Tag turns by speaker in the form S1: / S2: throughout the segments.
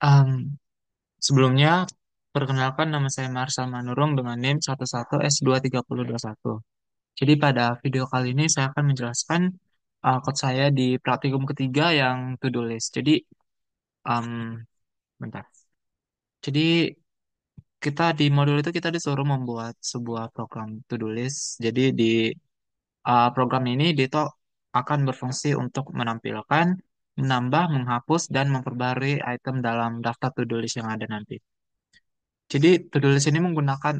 S1: Um, Sebelumnya, perkenalkan nama saya Marsal Manurung dengan NIM 11S23021. Jadi pada video kali ini saya akan menjelaskan code saya di praktikum ketiga yang to-do list. Jadi, um, bentar. Jadi kita di modul itu kita disuruh membuat sebuah program to-do list. Jadi di program ini dia itu akan berfungsi untuk menampilkan, menambah, menghapus, dan memperbarui item dalam daftar to-do list yang ada nanti. Jadi to-do list ini menggunakan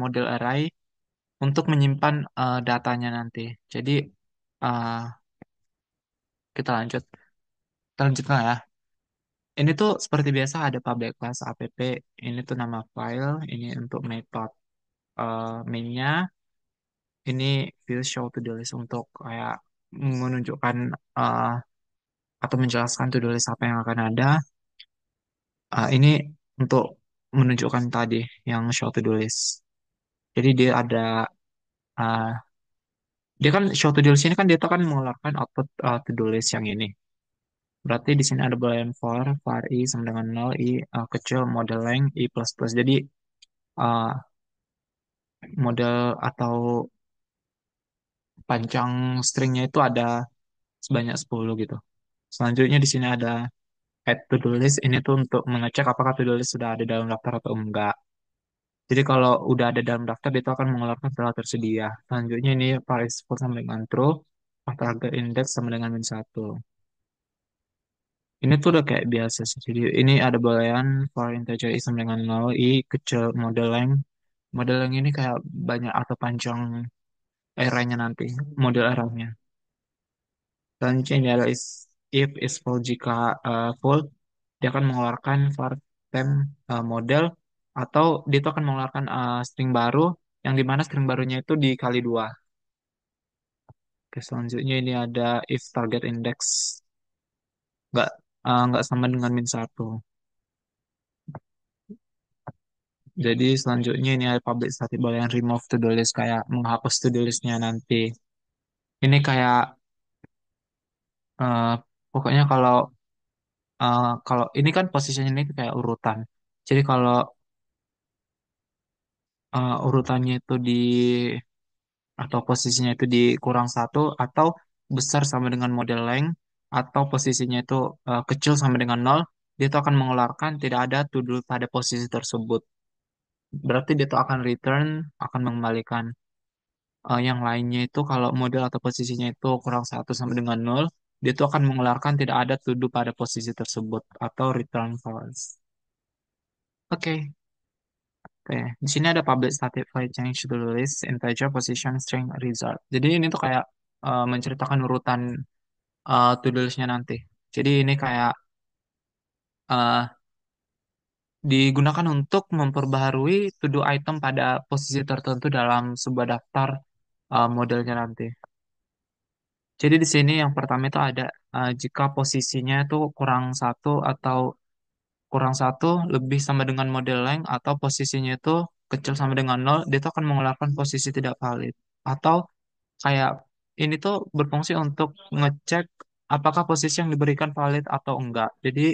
S1: model array untuk menyimpan datanya nanti. Jadi uh, kita lanjut, kita lanjutkan ya. Ini tuh seperti biasa ada public class app, ini tuh nama file, ini untuk method mainnya, ini view show to do list untuk kayak menunjukkan uh, atau menjelaskan to do list apa yang akan ada. Ini untuk menunjukkan tadi yang show to do list. Jadi dia ada uh, dia kan show to do list ini kan dia tuh kan mengeluarkan output to do list yang ini. Berarti di sini ada boolean var i sama dengan nol i kecil model length i plus plus. Jadi uh, model atau panjang stringnya itu ada sebanyak 10 gitu. Selanjutnya di sini ada add to do list. Ini tuh untuk mengecek apakah to do list sudah ada dalam daftar atau enggak. Jadi kalau udah ada dalam daftar itu akan mengeluarkan setelah tersedia. Selanjutnya ini var is full sama dengan true, target index sama dengan min 1. Ini tuh udah kayak biasa sih. Jadi ini ada boolean for integer i sama dengan 0, i kecil model length. Model length ini kayak banyak atau panjang array-nya nanti, model array-nya. Selanjutnya ini adalah if is full jika full, dia akan mengeluarkan var temp model atau dia itu akan mengeluarkan string baru yang dimana string barunya itu dikali dua. Oke, selanjutnya ini ada if target index nggak nggak sama dengan min satu. Jadi selanjutnya ini ada public static boleh yang remove to do list kayak menghapus to do listnya nanti. Ini kayak eh, pokoknya kalau kalau ini kan posisinya ini kayak urutan. Jadi kalau urutannya itu di atau posisinya itu di kurang satu atau besar sama dengan model length atau posisinya itu kecil sama dengan nol, dia itu akan mengeluarkan tidak ada to do pada posisi tersebut. Berarti dia itu akan return, akan mengembalikan yang lainnya itu kalau model atau posisinya itu kurang satu sama dengan nol, dia itu akan mengeluarkan tidak ada to do pada posisi tersebut atau return false. Oke, oke. Di sini ada public static void change to do list integer position string result. Jadi ini tuh kayak menceritakan urutan to do listnya nanti. Jadi ini kayak uh, digunakan untuk memperbaharui to do item pada posisi tertentu dalam sebuah daftar modelnya nanti. Jadi di sini yang pertama itu ada jika posisinya itu kurang satu atau kurang satu lebih sama dengan model length atau posisinya itu kecil sama dengan nol, dia itu akan mengeluarkan posisi tidak valid. Atau kayak ini tuh berfungsi untuk ngecek apakah posisi yang diberikan valid atau enggak. Jadi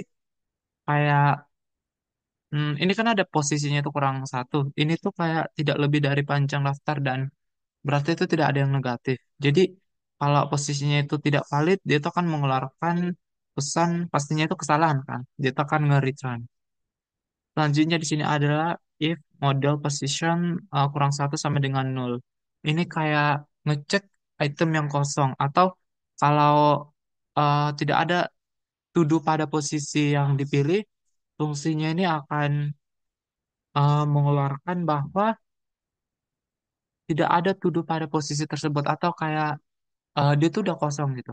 S1: kayak ini kan ada posisinya itu kurang satu. Ini tuh kayak tidak lebih dari panjang daftar dan berarti itu tidak ada yang negatif. Jadi kalau posisinya itu tidak valid, dia itu akan mengeluarkan pesan pastinya itu kesalahan kan. Dia itu akan nge-return. Selanjutnya di sini adalah if model position kurang satu sama dengan nol. Ini kayak ngecek item yang kosong atau kalau tidak ada to do pada posisi yang dipilih, fungsinya ini akan mengeluarkan bahwa tidak ada to do pada posisi tersebut atau kayak dia tuh udah kosong gitu.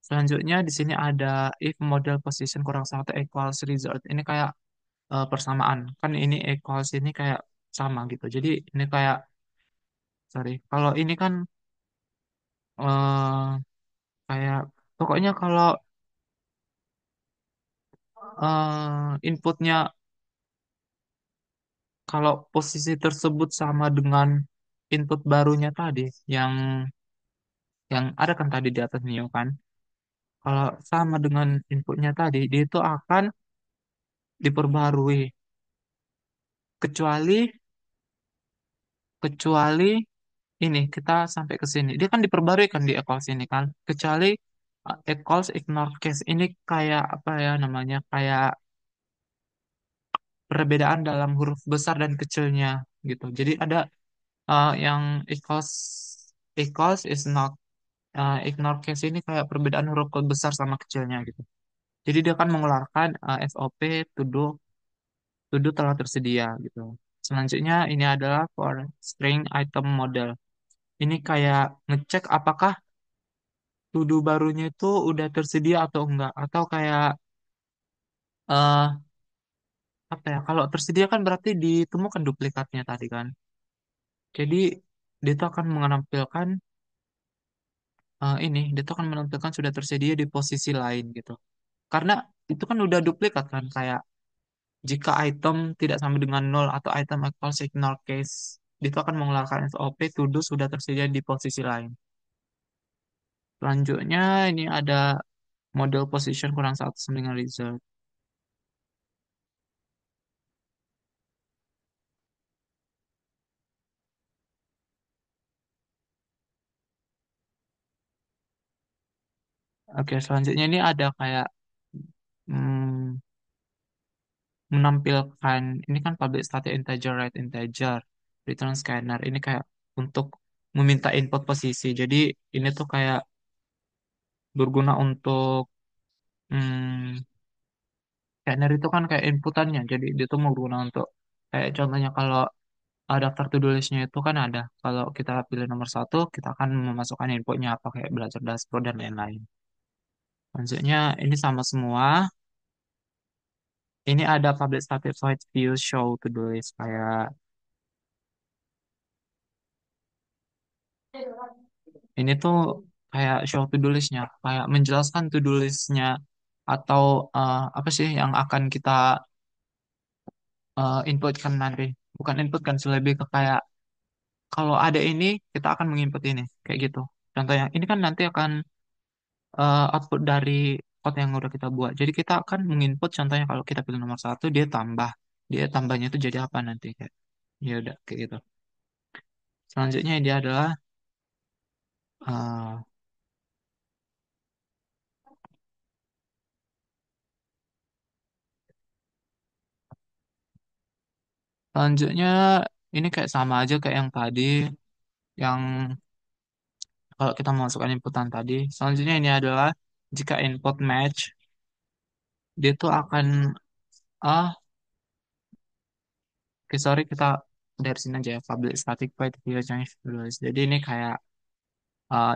S1: Selanjutnya di sini ada if model position kurang satu equals result. Ini kayak persamaan. Kan ini equals ini kayak sama gitu. Jadi ini kayak sorry. Kalau ini kan eh kayak pokoknya kalau inputnya kalau posisi tersebut sama dengan input barunya tadi yang ada kan tadi di atas Neo kan. Kalau sama dengan inputnya tadi, dia itu akan diperbarui, kecuali kecuali ini kita sampai ke sini. Dia kan diperbarui kan di equals ini kan. Kecuali equals ignore case ini kayak apa ya namanya? Kayak perbedaan dalam huruf besar dan kecilnya gitu. Jadi ada yang equals equals is not ignore case ini kayak perbedaan huruf besar sama kecilnya gitu. Jadi dia akan mengeluarkan SOP to do telah tersedia gitu. Selanjutnya ini adalah for string item model. Ini kayak ngecek apakah to do barunya itu udah tersedia atau enggak atau kayak eh apa ya? Kalau tersedia kan berarti ditemukan duplikatnya tadi kan. Jadi dia tuh akan menampilkan dia tuh akan menampilkan sudah tersedia di posisi lain gitu. Karena itu kan udah duplikat kan kayak jika item tidak sama dengan nol atau item equals null case, itu akan mengeluarkan SOP to do sudah tersedia di posisi lain. Selanjutnya ini ada model position kurang satu sama dengan result. Oke, selanjutnya ini ada kayak hmm, menampilkan ini kan public static integer write integer return scanner ini kayak untuk meminta input posisi. Jadi ini tuh kayak berguna untuk hmm, scanner itu kan kayak inputannya. Jadi dia tuh mau berguna untuk kayak contohnya kalau daftar to-do list-nya itu kan ada. Kalau kita pilih nomor satu, kita akan memasukkan inputnya apa kayak belajar dashboard dan lain-lain. Selanjutnya ini sama semua. Ini ada public static void view show to-do list kayak ini tuh kayak show to-do list-nya, kayak menjelaskan to-do list-nya atau apa sih yang akan kita inputkan nanti. Bukan input kan, lebih ke kayak kalau ada ini kita akan menginput ini kayak gitu. Contohnya ini kan nanti akan output dari code yang udah kita buat. Jadi kita akan menginput contohnya kalau kita pilih nomor satu dia tambah, dia tambahnya itu jadi apa nanti kayak ya udah kayak gitu. Selanjutnya dia adalah eh, selanjutnya ini kayak sama aja kayak yang tadi yang kalau kita memasukkan inputan tadi. Selanjutnya ini adalah jika input match dia tuh akan sorry kita dari sini aja ya public static void view change to do list. Jadi ini kayak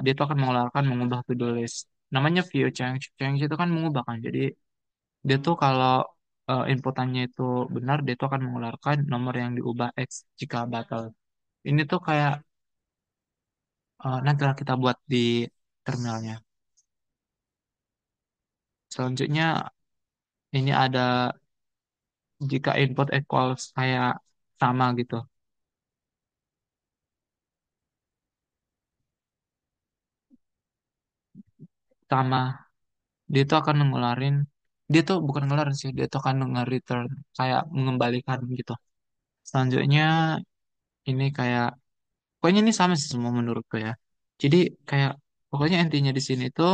S1: dia tuh akan mengeluarkan mengubah to do list. Namanya view change. Change itu kan mengubah kan. Jadi dia tuh kalau inputannya itu benar, dia tuh akan mengeluarkan nomor yang diubah X jika batal. Ini tuh kayak nantilah kita buat di terminalnya. Selanjutnya ini ada jika input equals kayak sama gitu. Sama, dia tuh akan ngeluarin, dia tuh bukan ngeluarin sih, dia tuh akan nge-return, kayak mengembalikan gitu. Selanjutnya ini kayak pokoknya ini sama sih semua menurutku ya. Jadi kayak pokoknya intinya di sini tuh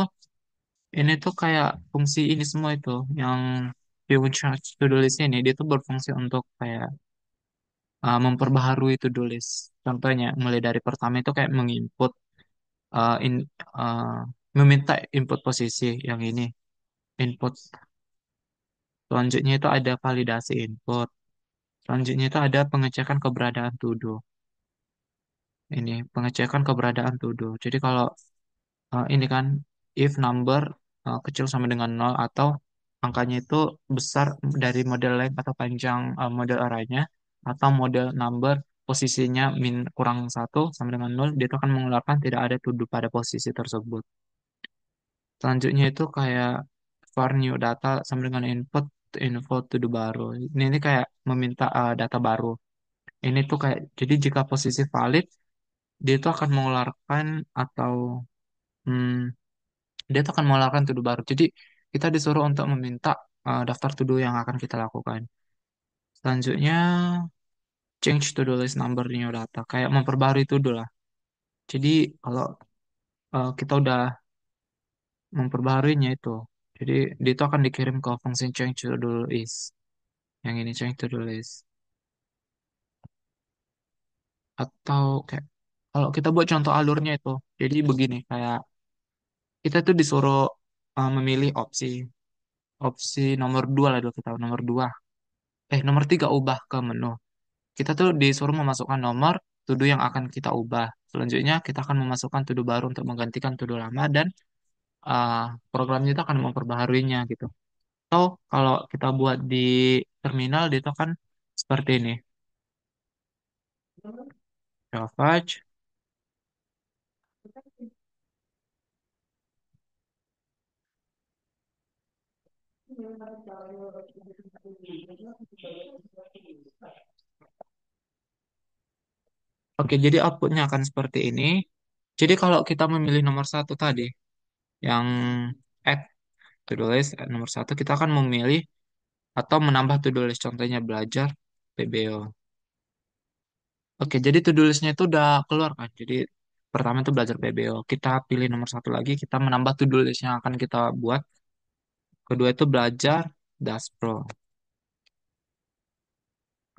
S1: ini tuh kayak fungsi ini semua itu yang function to-do list ini dia tuh berfungsi untuk kayak memperbaharui to-do list. Contohnya mulai dari pertama itu kayak menginput uh, in, uh, meminta input posisi yang ini input. Selanjutnya itu ada validasi input. Selanjutnya itu ada pengecekan keberadaan to-do. Ini pengecekan keberadaan to-do. Jadi kalau ini kan if number kecil sama dengan nol atau angkanya itu besar dari model length atau panjang model arraynya atau model number posisinya min kurang satu sama dengan nol dia itu akan mengeluarkan tidak ada to do pada posisi tersebut. Selanjutnya itu kayak for new data sama dengan input info to do baru. Ini kayak meminta data baru. Ini tuh kayak jadi jika posisi valid dia itu akan mengeluarkan atau hmm, dia tuh akan mengeluarkan to do baru. Jadi kita disuruh untuk meminta daftar to do yang akan kita lakukan. Selanjutnya, change to do list number new data, kayak memperbarui to do lah. Jadi kalau kita udah memperbaharuinya itu, jadi dia itu akan dikirim ke fungsi change to do list. Yang ini change to do list. Atau kayak kalau kita buat contoh alurnya itu, jadi begini, kayak kita tuh disuruh memilih opsi opsi nomor dua lah dulu kita nomor dua, nomor tiga ubah ke menu. Kita tuh disuruh memasukkan nomor to do yang akan kita ubah. Selanjutnya kita akan memasukkan to do baru untuk menggantikan to do lama dan uh, programnya itu akan memperbaharuinya gitu. Atau kalau kita buat di terminal dia itu kan seperti ini. Salvage. Oke, jadi outputnya akan seperti ini. Jadi kalau kita memilih nomor satu tadi, yang add to do list nomor satu, kita akan memilih atau menambah to do list. Contohnya belajar PBO. Oke, jadi to do listnya itu udah keluar kan. Jadi pertama itu belajar PBO. Kita pilih nomor satu lagi, kita menambah to do list yang akan kita buat. Kedua itu belajar Das Pro.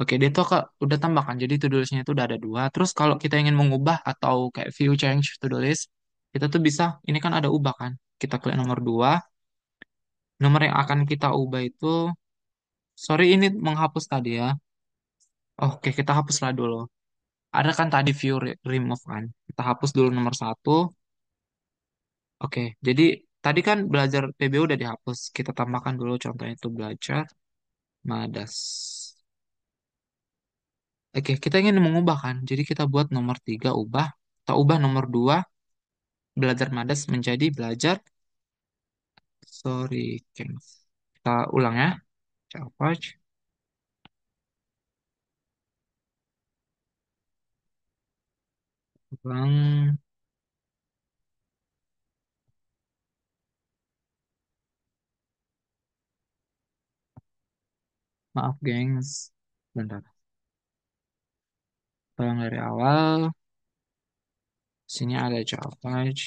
S1: Oke, dia tuh udah tambahkan. Jadi to do listnya itu udah ada dua. Terus kalau kita ingin mengubah atau kayak view change to do list, kita tuh bisa. Ini kan ada ubah kan. Kita klik nomor dua. Nomor yang akan kita ubah itu, sorry ini menghapus tadi ya. Oke, kita hapuslah dulu. Ada kan tadi view remove kan. Kita hapus dulu nomor satu. Oke, jadi tadi kan belajar PBU udah dihapus. Kita tambahkan dulu contohnya itu belajar Madas. Oke, kita ingin mengubah kan. Jadi kita buat nomor 3 ubah. Kita ubah nomor 2 belajar Madas menjadi belajar. Sorry, Kengs. Kita ulang ya. Salvage. Ulang. Maaf, gengs. Bentar. Ulang dari awal. Sini ada salvage.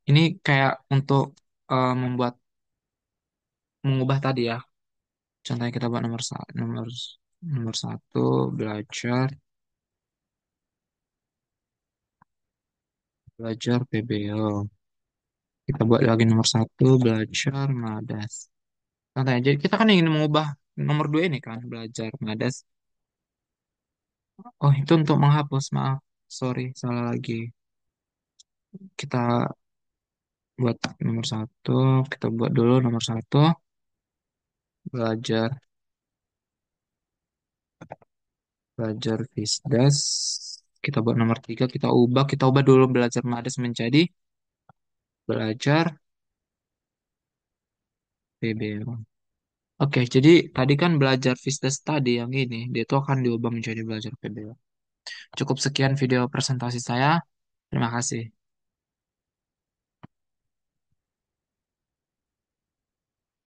S1: Ini kayak untuk membuat mengubah tadi ya. Contohnya kita buat nomor satu belajar belajar PBO. Kita buat lagi nomor satu belajar Madas. Contohnya, jadi kita kan ingin mengubah nomor dua ini kan belajar Madas. Oh itu untuk menghapus, maaf, sorry salah lagi. Kita buat nomor satu, kita buat dulu nomor satu belajar belajar Visdas. Kita buat nomor tiga, kita ubah dulu belajar Madas menjadi belajar PBO. Oke, jadi tadi kan belajar Vistas tadi yang ini, dia itu akan diubah menjadi belajar PBL. Cukup sekian video presentasi saya. Terima kasih.